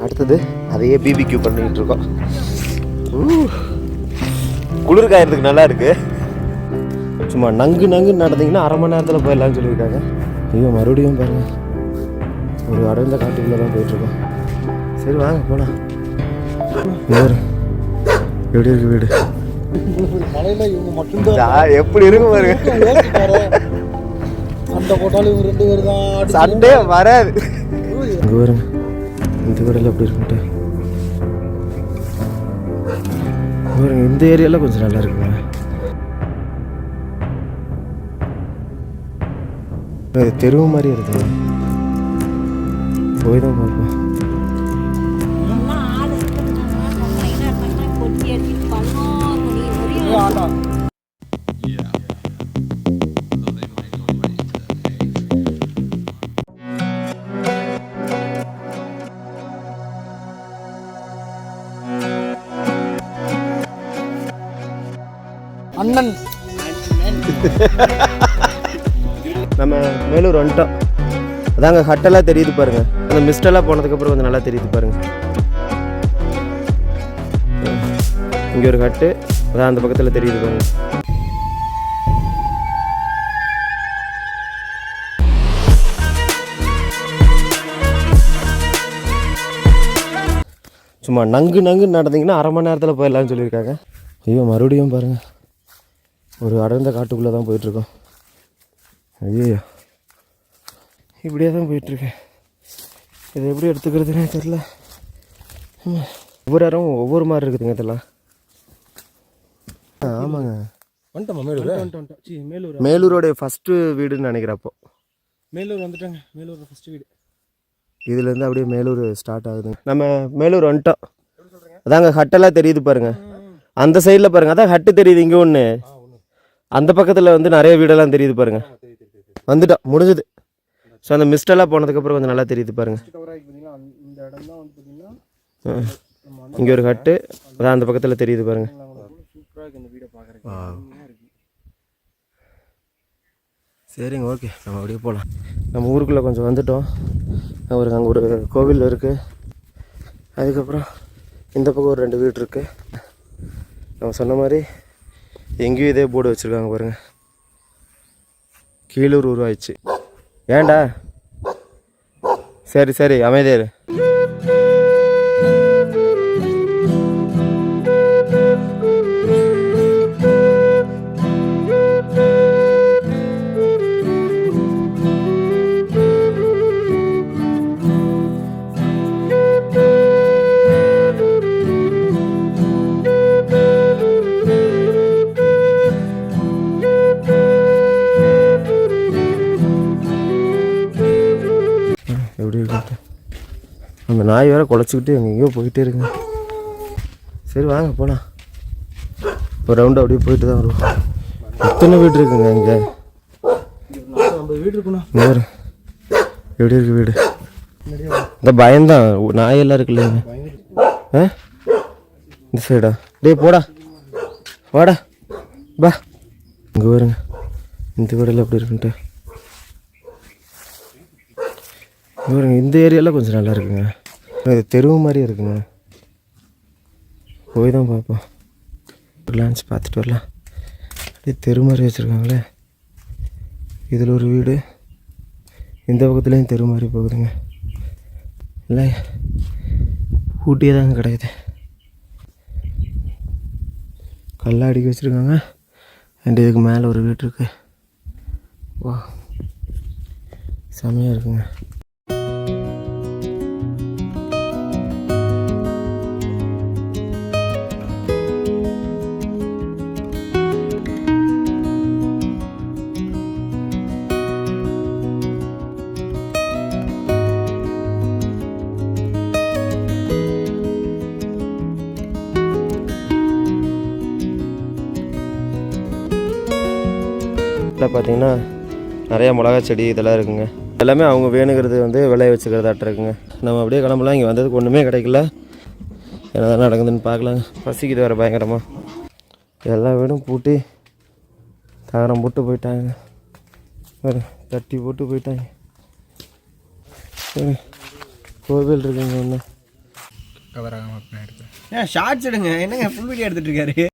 அடுத்தது அதையே பிபிக்யூ பண்ணிக்கிட்டு இருக்கோம். குளிர் காயறதுக்கு நல்லா இருக்கு. சும்மா நங்கு நடந்தீங்கன்னா அரை மணி நேரத்தில் போயிடலான்னு சொல்லியிருக்காங்க. ஐயோ மறுபடியும் பாருங்க, ஒரு அடர்ந்த காட்டுக்குள்ளே தான் போயிட்டுருக்கோம். சரி வாங்க போகலாம். எப்படி இருக்கு வீடு? மலையில இவங்க மட்டும்தான் எப்படி இருக்கு பாருங்க. சண்டை போட்டாலும் இவங்க 2 பேர் தான் சண்டே வராது. இங்கே பாருங்க இந்த கடையில் எப்படி இருக்குன்ட்டு பாருங்க. இந்த ஏரியாவில் கொஞ்சம் நல்லா இருக்குங்க. இது தெருவு மாதிரி இருக்குங்க. போய் தான் பார்ப்போம். அண்ணன் நம்ம மேலூர் வந்துட்டோம். அதாங்க ஹட்டெல்லாம் தெரியுது பாருங்க. அந்த மிஸ்டெல்லாம் போனதுக்கப்புறம் கொஞ்சம் நல்லா தெரியுது பாருங்க. இங்கே ஒரு ஹட்டு, அதான் அந்த பக்கத்தில் தெரியுது பாருங்க. சும்மா நங்கு நடந்தீங்கன்னா அரை மணி நேரத்தில் போயிடலான்னு சொல்லியிருக்காங்க. ஐயோ மறுபடியும் பாருங்கள், ஒரு அடர்ந்த காட்டுக்குள்ளே தான் போயிட்டுருக்கோம். ஐயோ இப்படியே தான் போயிட்டுருக்கேன். இதை எப்படி எடுத்துக்கிறதுனே தெரில. ஒவ்வொரு இடம் ஒவ்வொரு மாதிரி இருக்குதுங்க இதெல்லாம். ஆமாங்க மேலூரோடைய ஃபஸ்ட்டு வீடுன்னு நினைக்கிறப்போ. மேலூர் வந்துட்டாங்க. மேலூர் ஃபஸ்ட்டு வீடு. இதுலேருந்து அப்படியே மேலூர் ஸ்டார்ட் ஆகுதுங்க. நம்ம மேலூர் வந்துட்டோம். அதாங்க ஹட்டெல்லாம் தெரியுது பாருங்க. அந்த சைடில் பாருங்க, அதான் ஹட்டு தெரியுது. இங்கே ஒன்று, அந்த பக்கத்தில் வந்து நிறைய வீடெல்லாம் தெரியுது பாருங்க. வந்துட்டோம், முடிஞ்சது. ஸோ அந்த மிஸ்டெல்லாம் போனதுக்கப்புறம் கொஞ்சம் நல்லா தெரியுது பாருங்க. இங்கே ஒரு ஹட்டு, அதான் அந்த பக்கத்தில் தெரியுது பாருங்க. சரிங்க, ஓகே, நம்ம அப்படியே போகலாம். நம்ம ஊருக்குள்ளே கொஞ்சம் வந்துட்டோம். அங்கே ஒரு கோவில் இருக்குது. அதுக்கப்புறம் இந்த பக்கம் ஒரு 2 வீடு இருக்குது. நம்ம சொன்ன மாதிரி எங்கேயும் இதே போர்டு வச்சுருக்காங்க பாருங்கள். கீழூர் உருவாயிடுச்சு. ஏன்டா? சரி அமைதியாரு. அந்த நாய் வேறு குலைச்சிக்கிட்டு எங்கேயோ போயிட்டே இருக்குங்க. சரி வாங்க போகலாம். ஒரு ரவுண்டு அப்படியே போயிட்டு தான் வருவோம். எத்தனை வீடு இருக்குங்க இங்கே? 50 வீடு இருக்குண்ணா. வேறு எப்படி இருக்கு வீடு? இந்த பயம்தான், நாயெல்லாம் இருக்கு இல்லைங்க. இந்த சைடா? டே போடா வாடா பா. இங்கே வருங்க இந்த வீடெல்லாம் எப்படி இருக்குன்ட்டு பாருங்க. இந்த ஏரியாவில் கொஞ்சம் நல்லா இருக்குங்க. இது தெருவு மாதிரி இருக்குங்க. போய் தான் பார்ப்போம். லான்ச் பார்த்துட்டு வரலாம். அப்படியே தெரு மாதிரி வச்சுருக்காங்களே. இதில் ஒரு வீடு, இந்த பக்கத்துலேயும் தெரு மாதிரி போகுதுங்க. இல்லை ஊட்டியே தாங்க கிடையாது. கல்லாடிக்க வச்சுருக்காங்க. அண்ட் இதுக்கு மேலே ஒரு வீடு இருக்குது. வா செம்மையாக இருக்குங்க. பார்த்தீங்கன்னா நிறையா மிளகா செடி இதெல்லாம் இருக்குங்க. எல்லாமே அவங்க வேணுங்கிறது வந்து விளைய வச்சுக்கிறதாட்ட இருக்குங்க. நம்ம அப்படியே கிளம்பலாம். இங்கே வந்ததுக்கு ஒன்றுமே கிடைக்கல. என்னதான் நடக்குதுன்னு பார்க்கலாங்க. பசிக்குது வேறு பயங்கரமாக. எல்லா வீடும் பூட்டி தகரம் போட்டு போயிட்டாங்க. வேறு தட்டி போட்டு போயிட்டாங்க. சரி கோவில் இருக்குங்க ஒன்று. கவர் ஆகாமல் அப்படின்னா எடுக்கிறேன். ஏன் ஷார்ட்ஸ் எடுங்க, என்னங்க ஃபுல் வீடியோ எடுத்துகிட்டு இருக்காரு.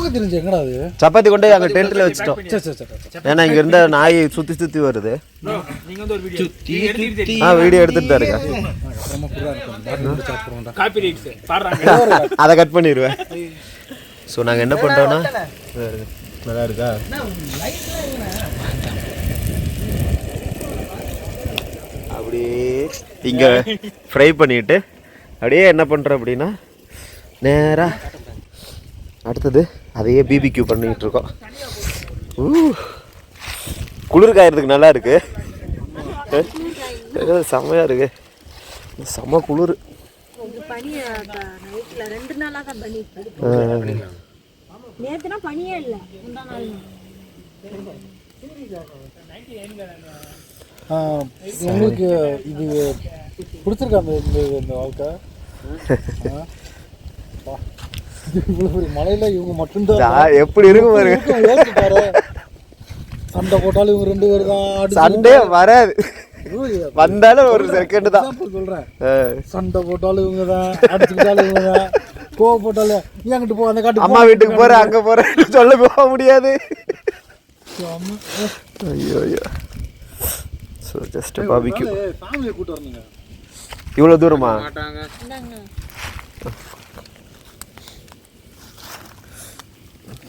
சப்பாத்தி இருந்துச்சு எங்கடா அது? சப்பாத்தி கொண்டு அங்கே டென்ட்டில் வச்சுட்டோம். சரி சரி சரி. ஏன்னா இங்கே இருந்த நாய் சுற்றி சுற்றி வருது. நீங்க வந்து ஒரு வீடியோ வீடியோ எடுத்துட்டு தான் இருக்கேன். அப்புறமா புறா இருக்கும். பாட்டு சாப்பிடுறோம்டா. காப்பி ரைட்ஸ் பாடுறாங்க. அதை கட் பண்ணிடுவேன். ஸோ நாங்கள் என்ன பண்ணுறோன்னா நல்லா இருக்கா அப்படியே இங்கே ஃப்ரை பண்ணிவிட்டு அப்படியே என்ன பண்ணுறோம் அப்படின்னா நேராக அடுத்தது அதையே பிபிக்யூ பண்ணிகிட்டு இருக்கோம். குளிர் காயறதுக்கு நல்லா இருக்கு. செம்மையாக இருக்கு. செம்ம குளிர். உங்களுக்கு இது பிடிச்சிருக்கா இந்த வாழ்க்கை? இவ்வளவு பெரிய மலையில இவங்க மட்டும்தான் எப்படி இருக்கும் பாருங்க. சண்டை போட்டாலும் இவங்க 2 பேர் தான். சண்டே வராது, வந்தாலும் ஒரு செகண்ட் தான் சொல்றேன். சண்டை போட்டாலும் இவங்க தான், அடிச்சுக்கிட்டாலும் இவங்க தான், கோவ போட்டாலும் என்கிட்ட போ அந்த காட்டு அம்மா வீட்டுக்கு போற அங்க போற சொல்ல போக முடியாது. ஐயோ ஐயோ. So just barbecue. ஃபேமிலியை கூட்டு வரணுங்க. இவ்வளோ தூரமா?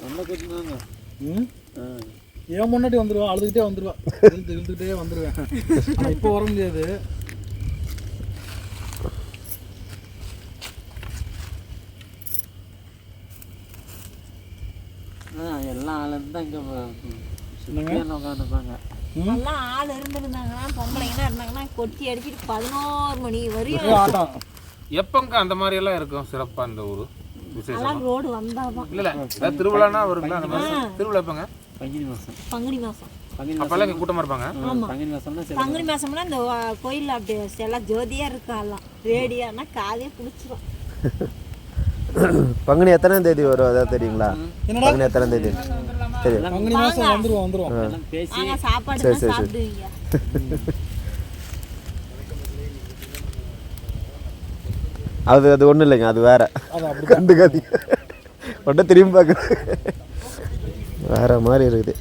நல்லா கொஞ்சம் ஏன் முன்னாடி வந்துடுவான், அழுதுகிட்டே வந்துடுவான், இழுத்துக்கிட்டே வந்துடுவேன். ஆனால் இப்போ வர முடியாது. எல்லாம் ஆள் இருந்தால் இங்கே உட்காந்துப்பாங்க. எல்லாம் ஆள் இருந்துருந்தாங்கன்னா பொம்பளைங்கன்னா இருந்தாங்கன்னா கொட்டி அடிச்சுட்டு 11 மணி வரையும் ஆட்டம். எப்பங்க அந்த மாதிரி எல்லாம் இருக்கும் சிறப்பா இந்த ஊரு விசேஷம்? ரோடு வந்தாதான் இல்ல திருவிழானா வருங்களா? அந்த மாதிரி திருவிழா எப்பங்க? பங்குனி மாசம். அப்பெல்லாம் இங்க கூட்டமா இருப்பாங்க. பங்குனி மாசம்னா இந்த கோயிலில் அப்படி எல்லாம் ஜோதியா இருக்காலாம். ரேடியானா காதே பிடிச்சிரும். பங்குனி எத்தனாம் தேதி வரும் அதான் தெரியுங்களா? பங்குனி எத்தனாம் தேதி தெரியும்? பங்குனி மாசம் வந்துருவோம். சாப்பாடு சாப்பிடுவீங்க. அது ஒன்றும் இல்லைங்க, அது வேற. கண்டுக்காதீங்க, ஒன்றை திரும்பி பார்க்குறது வேற மாதிரி இருக்குது.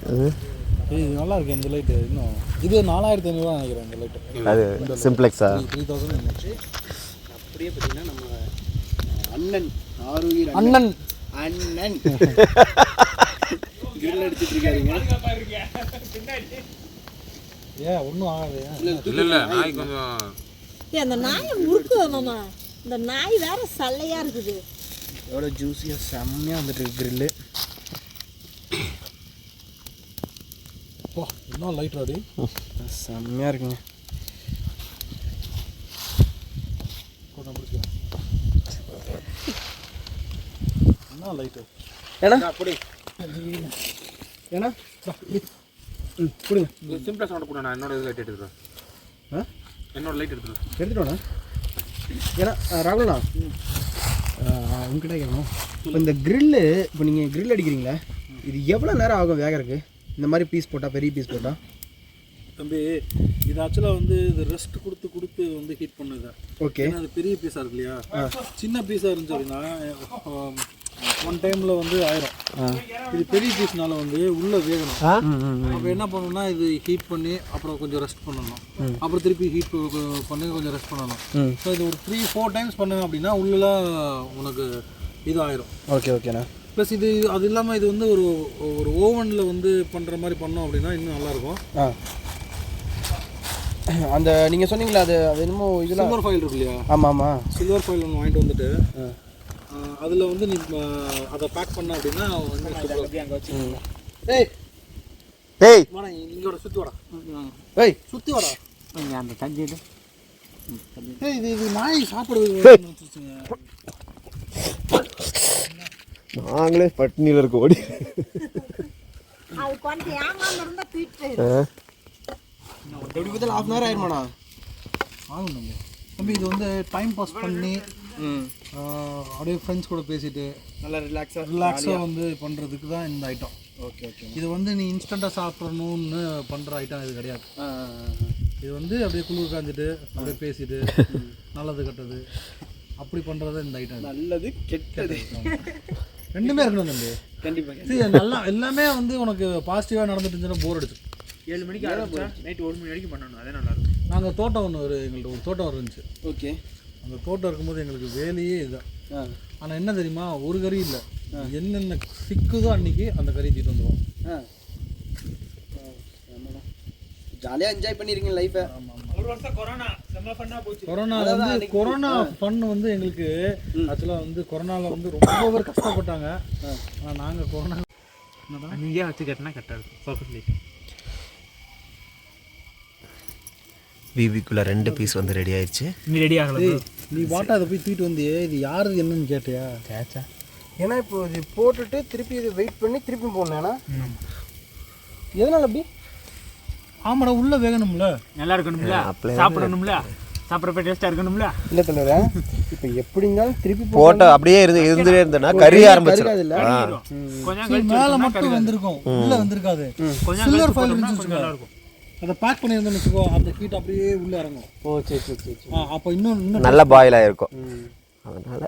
இது நல்லா இருக்கு இந்த லைட்டு. இன்னும் இது 4500 நினைக்கிறேன் இந்த லைட்டு. அது சிம்ப்ளெக்ஸா? 3000. அப்படியே பார்த்தீங்கன்னா நம்ம அண்ணன் ஆரோக்கிய அண்ணன் கிரில் அடிச்சுட்டு இருக்காருங்க. ஏன் ஒன்றும் ஆகாது? இல்ல நாய் கொஞ்சம் அந்த நாயை முறுக்கு மாமா. இந்த நாய் வேற சல்லையா இருக்குது. எவ்வளோ ஜூஸியாக செம்மையாக வந்துட்டு இருக்கு கிரில்லு. இன்னும் லைட் ராடி செம்மையாக இருக்குங்க. என்ன லைட்டு ஏன்னா அப்படி ஏன்னா கொடுங்க. சிம்பிளா சவுண்ட் கூட நான் என்னோட லைட் எடுத்துக்கிறேன். என்னோட லைட் எடுத்துட்டோண்ணா. ஏன்னா ராகுலண்ணா உங்ககிட்ட கேட்கணும். இப்போ இந்த கிரில்லு, இப்போ நீங்கள் கிரில் அடிக்கிறீங்களா, இது எவ்வளோ நேரம் ஆகும் வேகறதுக்கு? இந்த மாதிரி பீஸ் போட்டால், பெரிய பீஸ் போட்டால் தம்பி, இது ஆக்சுவலாக வந்து இது ரெஸ்ட் கொடுத்து வந்து ஹீட் பண்ணுது. ஓகே. அது பெரிய பீஸாக இருக்கு இல்லையா? சின்ன பீஸாக இருந்துச்சு அப்படின்னா ஒன் டைமில் வந்து ஆயிரும். இது பெரிய பீஸ்னால வந்து உள்ளே வேகணும். அப்போ என்ன பண்ணணும்னா இது ஹீட் பண்ணி அப்புறம் கொஞ்சம் ரெஸ்ட் பண்ணணும், அப்புறம் திருப்பி ஹீட் பண்ணி கொஞ்சம் ரெஸ்ட் பண்ணணும். ஸோ இது ஒரு 3-4 டைம்ஸ் பண்ணுங்க அப்படின்னா உள்ளெலாம் உனக்கு இது ஆயிரும். ஓகே ஓகேண்ணா. ப்ளஸ் இது அது இல்லாமல் இது வந்து ஒரு ஓவனில் வந்து பண்ணுற மாதிரி பண்ணோம் அப்படின்னா இன்னும் நல்லாயிருக்கும். அந்த நீங்கள் சொன்னீங்களா அது என்னமோ இதில் சில்வர் ஃபாயில் இருக்கு இல்லையா? ஆமாம் ஆமாம். சில்வர் ஃபாயில் ஒன்று வாங்கிட்டு வந்துட்டு அதில் வந்து நீ அதை பேக் பண்ண அப்படின்னா ஏய் வாடா இங்கோட சுற்றி வாடா. ஏய் சுற்றி வாடா. அந்த தஞ்சி ஏய் இது நாய் சாப்பிடுவது நாங்களே பட்டினியில் இருக்க ஓடி. அது கொஞ்சம் ஏமாந்து இருந்தா தூக்கிட்டு எப்படி பார்த்தாலும் 1/2 hour ஆயிருமாண்ணா. ஆகும் தம்பி. இது வந்து டைம் பாஸ் பண்ணி அப்படியே ஃப்ரெண்ட்ஸ் கூட பேசிட்டு நல்லா ரிலாக்ஸாக வந்து பண்ணுறதுக்கு தான் இந்த ஐட்டம். Okay okay. இது வந்து நீ இன்ஸ்டண்ட்டாக சாப்பிட்றணுன்னு பண்ணுற ஐட்டம் இது கிடையாது. இது வந்து அப்படியே குளிர் காஞ்சிட்டு அப்படியே பேசிட்டு நல்லது கெட்டது அப்படி பண்ணுறது இந்த ஐட்டம். நல்லது கெட்டது ரெண்டுமே இருக்கணும் தம்பி. கண்டிப்பாக சரி நல்லா எல்லாமே வந்து உனக்கு பாசிட்டிவாக நடந்துட்டு இருந்துச்சுன்னா போர் அடிச்சு 7 மணிக்கு ஆரம்பிச்சா நைட் 1 மணி வரைக்கும் பண்ணணும். அதே நல்லா இருக்கும். நாங்கள் தோட்டம் எங்கள்கிட்ட ஒரு தோட்டம் இருந்துச்சு. ஓகே. அந்த தோட்டம் இருக்கும்போது எங்களுக்கு வேலையே இதுதான். ஆனால் என்ன தெரியுமா, ஒரு கறி இல்லை, என்னென்ன சிக்குதோ அன்னைக்கு அந்த கறி தீட்டு வந்துடுவோம். ஜாலியாக என்ஜாய் பண்ணியிருக்கீங்க லைஃப்பை. ஒரு வருஷம் கொரோனா செம்ம ஃபன்னாக போச்சு. கொரோனா ஃபன் வந்து எங்களுக்கு ஆக்சுவலாக வந்து கொரோனாவில் வந்து ரொம்ப பேர் கஷ்டப்பட்டாங்க. ஆனால் நாங்கள் கொரோனா நீயே வச்சு கட்டினா கரெக்டாக இருக்கும். பர்ஃபெக்ட்லி. பிபிக்குள்ள 2 பீஸ் வந்து ரெடி ஆயிடுச்சு. நீ ரெடி ஆகல. நீ பாட்டா அதை போய் தூக்கிட்டு வந்தியே, இது யாரு என்னன்னு கேட்டியா? கேச்சா. ஏன்னா இப்போ இது போட்டுட்டு திருப்பி இது வெயிட் பண்ணி திருப்பி போடணும். எதனால் அப்படி? ஆமாடா, உள்ள வேகணும்ல, நல்லா இருக்கணும்ல, சாப்பிடணும்ல, சாப்பிட்றப்ப டேஸ்ட்டாக இருக்கணும்ல. இல்லை தலைவரா, இப்போ எப்படி இருந்தாலும் திருப்பி போட்டோ அப்படியே இருந்தேன்னா கறி ஆரம்பிச்சிடும். கொஞ்சம் மேலே மட்டும் வந்திருக்கும், உள்ள வந்திருக்காது. சில்வர் ஃபைல் இருந்துச்சு, நல்லா இருக்கும். அதை பேக் பண்ணியிருந்தோம்னு வச்சுக்கோ, அந்த ஹீட் அப்படியே உள்ளே இறங்கும். ஓ சரி சரி சரி சரி. அப்போ இன்னும் நல்ல பாயில் ஆகிருக்கும். அதனால்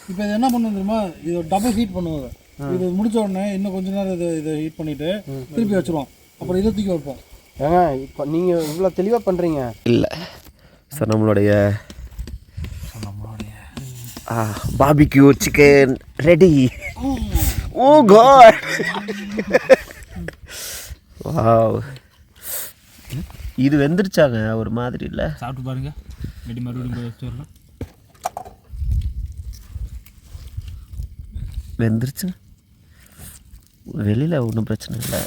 இப்போ இது என்ன பண்ணுவோம் தெரியுமா, இது டபுள் ஹீட் பண்ணுவாங்க. இது முடிச்ச உடனே இன்னும் கொஞ்ச நேரம் இதை ஹீட் பண்ணிவிட்டு திருப்பி வச்சுருவோம். அப்புறம் இதை தூக்கி வைப்போம். ஏங்க இப்போ நீங்கள் இவ்வளோ தெளிவாக பண்ணுறீங்க. இல்லை சார், நம்மளுடைய பார்பிக்யூ சிக்கன் ரெடி. ஓ காட், வாவ், இது வெந்துருச்சாங்க ஒரு மாதிரி இல்லை? சாப்பிட்டு பாருங்க. ரெடி மறுபடியும் போய் வச்சு வரலாம். வெந்துருச்சு, வெளியில் ஒன்றும் பிரச்சனை இல்லை,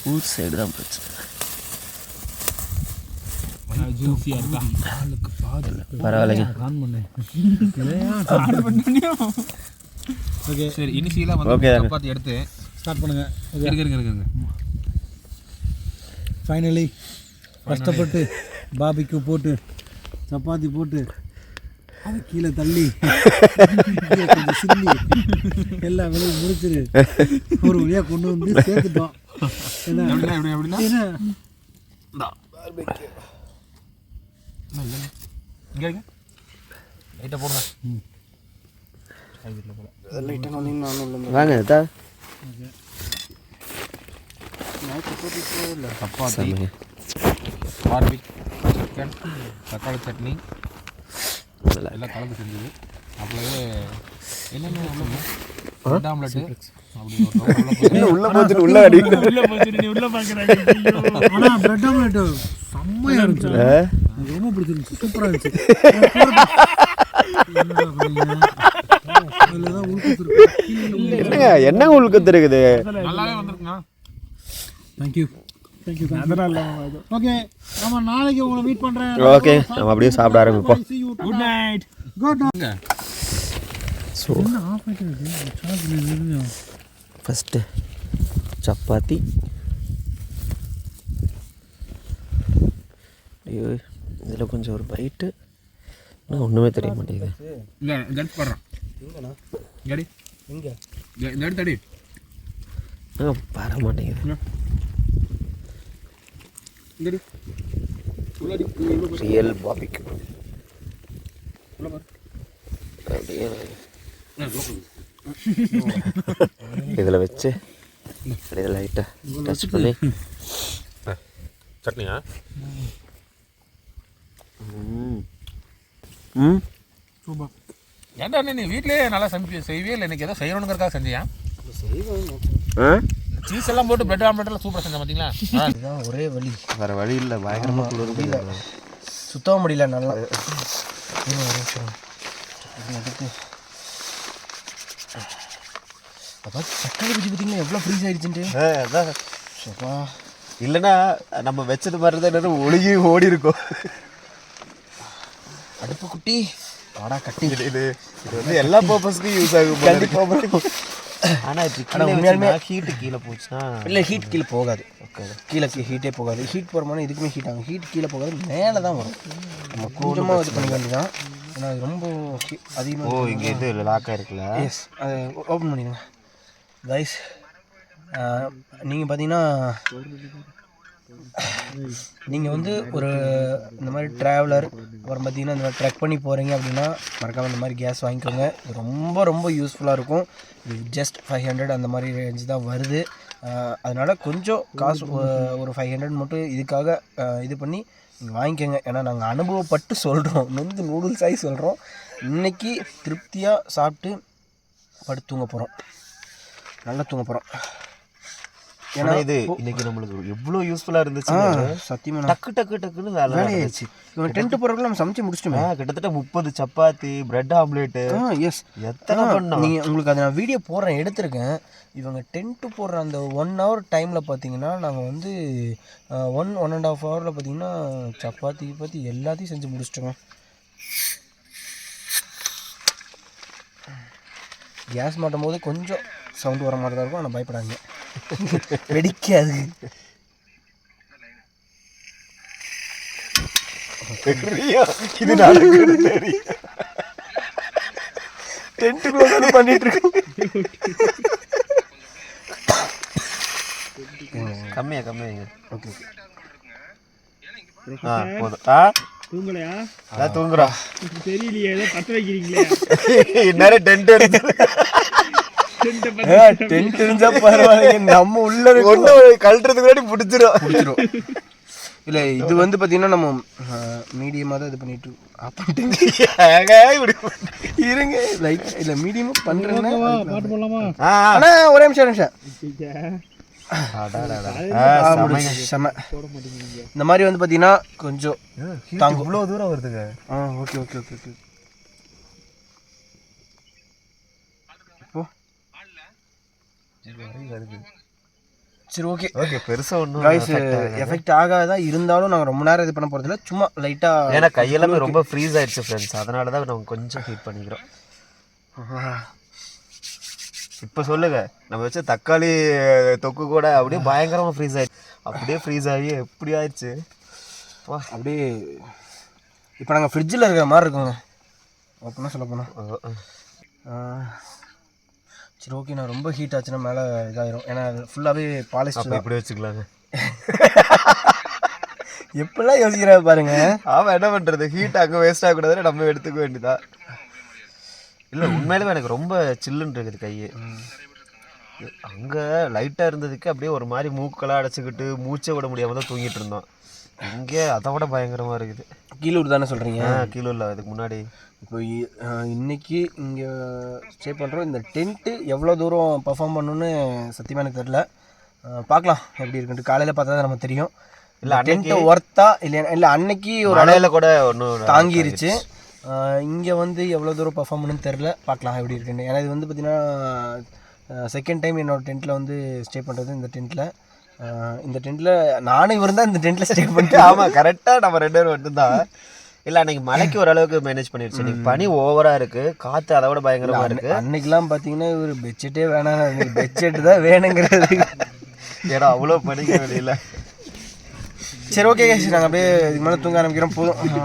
உள் சைடு தான் பிரச்சனை. ஜூஸியாக இருக்கா? பரவாயில்லைங்க. ஓகே சரி, இனிஷியலாக வந்து ஓகே சப்பாத்தி எடுத்து ஸ்டார்ட் பண்ணுங்க. இருங்க. ஃபைனலி கஷ்டப்பட்டு பார்பிக்யூ போட்டு சப்பாத்தி போட்டு அது கீழே தள்ளி கொஞ்சம் சில்லி எல்லா வேலையும் முடிச்சிரு ஒரு வழியாக கொண்டு வந்து சேர்த்துட்டோம். எப்படின்னா இங்கே லைட்டாக போடுங்க. வாங்க தா சப்பாத்தி, பார்பிக், சிக்கன், தக்காளி சட்னி எல்லாம் கலந்து செஞ்சது. அப்படியே என்னென்ன பிரெட் ஆம்லெட்டு அப்படி உள்ள போச்சுட்டு உள்ள அடி. ஆனால் பிரெட் ஆம்லெட்டு செம்மையாக இருந்துச்சு, எனக்கு ரொம்ப பிடிச்சிருந்துச்சு, சூப்பராக இருந்துச்சு. என்ன உள்கத்து இருக்குது? நல்லாவே வந்திருக்குங்க. தேங்க்யூ. ஓகே, நம்ம நாளைக்கு உங்களை மீட் பண்ணுறேன். ஓகே, நம்ம அப்படியே சாப்பிட ஆரம்பிப்போம். Good night. Good night. So first chapati. ஐயோ, இதில் கொஞ்சம் ஒரு பைட்டு, ஆனால் ஒன்றுமே தெரிய மாட்டேங்குது. இல்லை எடுத்து போடுறான். எடி எங்கே எடுத்து அடி. வர மாட்டேங்குது. ரியல் பார்பிக்யூ அப்படியே இதில் வச்சு அப்படியே லைட்டாக டச் பண்ணி சட்னியா? சூப்பர். ஏன்டா நீ வீட்டிலேயே நல்லா செய்வே இல்லை, இன்னைக்கு ஏதோ செய்யணுங்கிறதுக்காக செஞ்சியா? சீஸ் எல்லாம் போட்டு பிரெட் ஆம்லெட் எல்லாம் சூப்பராக செஞ்சேன் பார்த்தீங்களா? இதுதான் ஒரே வழி, வேறு வழி இல்லை, பயங்கரமாக குளிர். சுத்தமாக முடியல. நல்லா எடுத்து அப்போ தக்காளி பற்றி பார்த்தீங்கன்னா எவ்வளோ ஃப்ரீஸ் ஆகிடுச்சுட்டு. அதான் இல்லைன்னா நம்ம வச்சது மாதிரி தான் என்னென்ன ஒழுகி ஓடி இருக்கும். அடுப்பு குட்டி வாடா கட்டி. இது வந்து எல்லா பர்பஸ்க்கும் யூஸ் ஆகும் கண்டிப்பாக. ஆனால் ஆனால் உண்மையாலுமே ஹீட்டு கீழே போச்சுன்னா இல்லை, ஹீட் கீழே போகாது. கீழே ஹீட்டே போகாது. ஹீட் போகிறோம்னா இதுக்குமே ஹீட் ஆகும். ஹீட் கீழே போகாது, மேலே தான் வரும். நம்ம கொஞ்சமாக இது பண்ணிக்க வேண்டியதான். ஏன்னா அது ரொம்ப அதிகமாக. ஓ, இங்கே இது லாக்காக இருக்குல்ல? எஸ், அதை ஓப்பன் பண்ணிடுங்க கைஸ். நீங்கள் பார்த்தீங்கன்னா நீங்கள் வந்து ஒரு இந்த மாதிரி ட்ராவலர் அப்புறம் பார்த்தீங்கன்னா இந்த மாதிரி ட்ரெக் பண்ணி போகிறீங்க அப்படின்னா மறக்காமல் இந்த மாதிரி கேஸ் வாங்கிக்கோங்க. இது ரொம்ப ரொம்ப யூஸ்ஃபுல்லாக இருக்கும். இது ஜஸ்ட் 500 அந்த மாதிரி ரேஞ்சு தான் வருது. அதனால் கொஞ்சம் காசு ஒரு 500 மட்டும் இதுக்காக இது பண்ணி நீங்கள் வாங்கிக்கோங்க. ஏன்னா நாங்கள் அனுபவப்பட்டு சொல்கிறோம், நூடுல்ஸ் ஆகி சொல்கிறோம். இன்றைக்கி திருப்தியாக சாப்பிட்டு படுத்து தூங்க போகிறோம், நல்லா தூங்க போகிறோம். ஏன்னா இது இன்னைக்கு நம்மளுக்கு எவ்வளோ யூஸ்ஃபுல்லாக இருந்துச்சு. சத்தியமாக டக்குன்னு வேலையாச்சு. இவன் டென்ட் போகிறவங்க நம்ம சமைச்சு முடிச்சிட்டோமே. கிட்டத்தட்ட 30 சப்பாத்தி, பிரெட் ஆம்லேட்டு. எஸ், எத்தனை பண்ணோம். நீங்கள் உங்களுக்கு அதை நான் வீடியோ போடுறேன், எடுத்திருக்கேன். இவங்க டென்ட்டு போடுற அந்த 1 hour டைமில் பார்த்தீங்கன்னா நாங்கள் வந்து 1.5 hourல பார்த்தீங்கன்னா சப்பாத்தி எல்லாத்தையும் செஞ்சு முடிச்சிட்டோங்க. கேஸ் மாட்டும் போது கொஞ்சம் சவுண்டு வர மாதிரி தான் இருக்கும், ஆனால் பயப்படாங்க, வெடிக்காது. இது நடக்குது டென்ட்டுக்குள்ள பண்ணிட்டு இருக்கோம். கம்மியா ஓகே போதும். தூங்கலையா? அதான் தூங்குறோம். தெரியலையே, ஏதோ பற்ற வைக்கிறீங்களே. இந்நேரம் டென்ட் எடுத்து டென்ட் இருந்தா பரவாயில்லைங்க, நம்ம உள்ள ஒன்று கழட்டுறதுக்கு முன்னாடி பிடிச்சிரும். இல்லை இது வந்து பார்த்தீங்கன்னா நம்ம மீடியமாக தான் இது பண்ணிட்டு இருங்க. லைட் இல்லை மீடியமாக பண்ணுறேன்னா பாட்டு போடலாமா? ஆனால் ஒரே நிமிஷம் செம. இந்த மாதிரி வந்து பார்த்தீங்கன்னா கொஞ்சம் தாங்க. இவ்வளோ தூரம் வருதுங்க. Okay okay okay okay. இப்போ சரி ஓகே ஓகே. பெருசாக ஒன்றும் காய்ஸ் எஃபெக்ட் ஆகாதான், இருந்தாலும் நாங்கள் ரொம்ப நேரம் இது பண்ண போகிறதில்ல, சும்மா லைட்டாக. ஏன்னா கையெல்லாமே ரொம்ப ஃப்ரீஸ் ஆயிடுச்சு ஃப்ரெண்ட்ஸ், அதனால தான் நம்ம கொஞ்சம் ஹீட் பண்ணிக்கிறோம். இப்போ சொல்லுங்க, நம்ம வச்ச தக்காளி தொக்கு கூட அப்படியே பயங்கரமாக ஃப்ரீஸ் ஆயிடுச்சு. அப்படியே ஃப்ரீஸ் ஆகி எப்படி ஆயிடுச்சு அப்படியே. இப்போ நாங்கள் ஃப்ரிட்ஜில் இருக்கிற மாதிரி இருக்குங்க ஓப்பனாக சொல்ல போனால். சரி ஓகே, நான் ரொம்ப ஹீட் ஆச்சுன்னா மேலே இதாகிடும், ஏன்னா ஃபுல்லாகவே பாலிஷ். இப்படி வச்சுக்கலாங்க. எப்படிலாம் யோசிக்கிறா பாருங்க. ஆமாம், என்ன பண்ணுறது, ஹீட் அங்கே வேஸ்ட் ஆகக்கூடாது, நம்ம எடுத்துக்க வேண்டியதா. இல்லை உண்மையிலுமே எனக்கு ரொம்ப சில்லுன்னு இருக்குது கை. அங்கே லைட்டாக இருந்ததுக்கு அப்படியே ஒரு மாதிரி மூக்கெல்லாம் அடைச்சிக்கிட்டு மூச்சை விட முடியாமல் தான் தூங்கிட்டு இருந்தோம். இங்கே அதை விட பயங்கரமாக இருக்குது. கீழூர் தானே சொல்கிறீங்க? கீழூரில் இதுக்கு முன்னாடி. இப்போ இன்றைக்கி இங்கே ஸ்டே பண்ணுறோம். இந்த டென்ட்டு எவ்வளோ தூரம் பர்ஃபார்ம் பண்ணணுன்னு சத்தியமாக எனக்கு தெரில. பார்க்கலாம் எப்படி இருக்குன்ட்டு. காலையில் பார்த்தா தான் நமக்கு தெரியும். இல்லை டென்ட்டு ஒர்த்தா இல்லை அன்னைக்கு ஒரு அலையில் கூட ஒன்றும் தாங்கிருச்சு. இங்கே வந்து எவ்வளோ தூரம் பர்ஃபார்ம் பண்ணுன்னு தெரில, பார்க்கலாம் எப்படி இருக்குன்னு. ஏன்னா இது வந்து பார்த்திங்கன்னா செகண்ட் டைம் என்னோடய டென்ட்டில் வந்து ஸ்டே பண்ணுறது. இந்த டென்ட்டில் நானும் இவர் தான் இந்த டென்ட்டில் ஸ்டே பண்ணிட்டு. ஆமாம், கரெக்டாக நம்ம 2 பேரும் மட்டும்தான். இல்லை அன்றைக்கி மலைக்கு ஓரளவுக்கு மேனேஜ் பண்ணிடுச்சு. இன்றைக்கி பனி ஓவராக இருக்குது, காற்று அதை விட பயங்கரமாக இருக்குது. அன்றைக்கெலாம் பார்த்தீங்கன்னா இவர் பெட்ஷீட்டே வேணாம், பெட்ஷீட்டு தான் வேணுங்கிறது. ஏன்னா அவ்வளோ படிக்க வேண்டியல. சரி ஓகே, நாங்கள் அப்படியே இதுக்கு மேலே தூங்க ஆரம்பிக்கிறோம். போதும் அப்படியே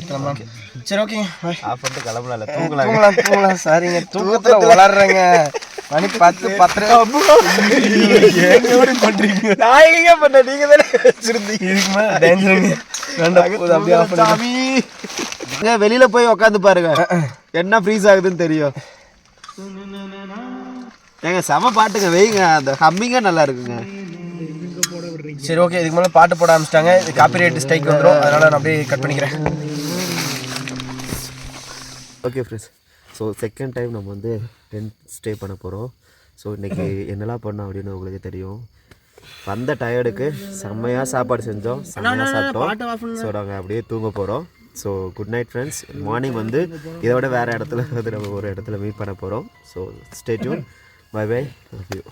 கிளம்பலாம். சரி ஓகேங்க, ஆஃப் பண்ணிட்டு கிளம்பலாம். தூங்கலாம். சரிங்க, தூக்கத்தில் வளர்றேங்க. மணி 10:10 பண்ணுறீங்க. நான் எங்க பண்ண, நீங்கள் தானே வச்சுருந்தீங்க. இதுக்கு மேலே டேஞ்சருங்க. வெளியில் போய் உக்காந்து பாருங்க, என்ன ஃப்ரீஸ் ஆகுதுன்னு தெரியும். ஏங்க செம பாட்டுங்க, வைங்க, அந்த ஹம்மிங்கே நல்லா இருக்குங்க. சரி ஓகே, இதுக்கு மேலே பாட்டு போட ஆரம்பிச்சிட்டாங்க. இது காப்பிரைட் ஸ்ட்ரைக் வந்துடும், அதனால் நான் அப்படியே கட் பண்ணிக்கிறேன். Okay friends, so second time நம்ம வந்து டென்ட் ஸ்டே பண்ண போகிறோம். ஸோ இன்றைக்கி என்னெல்லாம் பண்ணோம் அப்படின்னு உங்களுக்கு தெரியும். வந்த டயர்டுக்கு செம்மையாக சாப்பாடு செஞ்சோம், செம்மையாக சாப்பிட்டோம். ஸோ நாங்கள் அப்படியே தூங்க போகிறோம். So good night friends. Morning வந்து இதை விட வேறு இடத்துல வந்து நம்ம ஒரு இடத்துல மீட் பண்ண போகிறோம். So stay tuned. Bye bye, love you.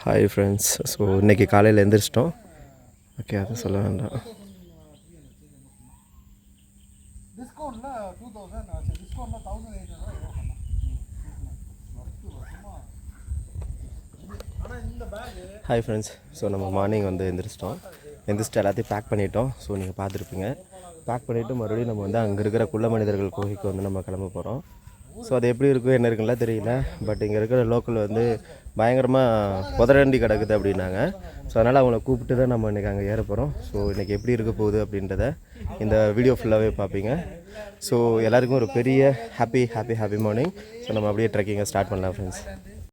Hi friends. So இன்றைக்கி காலையில் எழுந்திரிச்சிட்டோம். ஓகே, அதை சொல்ல வேண்டாம். Hi friends. ஸோ நம்ம மார்னிங் வந்து எந்திரிச்சிட்டு எல்லாத்தையும் பேக் பண்ணிட்டோம். ஸோ நீங்கள் பார்த்துருப்பீங்க. பேக் பண்ணிவிட்டு மறுபடியும் நம்ம வந்து அங்கே இருக்கிற குள்ள மனிதர்கள் கோவிலுக்கு வந்து நம்ம கிளம்ப போகிறோம். ஸோ அது எப்படி இருக்கும் என்ன இருக்குலாம் தெரியல. பட் இங்கே இருக்கிற லோக்கல் வந்து பயங்கரமாக புதரண்டி கிடக்குது அப்படின்னாங்க. ஸோ அதனால் அவங்கள கூப்பிட்டு தான் நம்ம இன்றைக்கி அங்கே ஏற போகிறோம். ஸோ இன்றைக்கி எப்படி இருக்க போகுது அப்படின்றத இந்த வீடியோ ஃபுல்லாகவே பார்ப்பீங்க. ஸோ எல்லாருக்கும் ஒரு பெரிய ஹாப்பி மார்னிங். ஸோ நம்ம அப்படியே ட்ரெக்கிங்கை ஸ்டார்ட் பண்ணலாம் ஃப்ரெண்ட்ஸ்.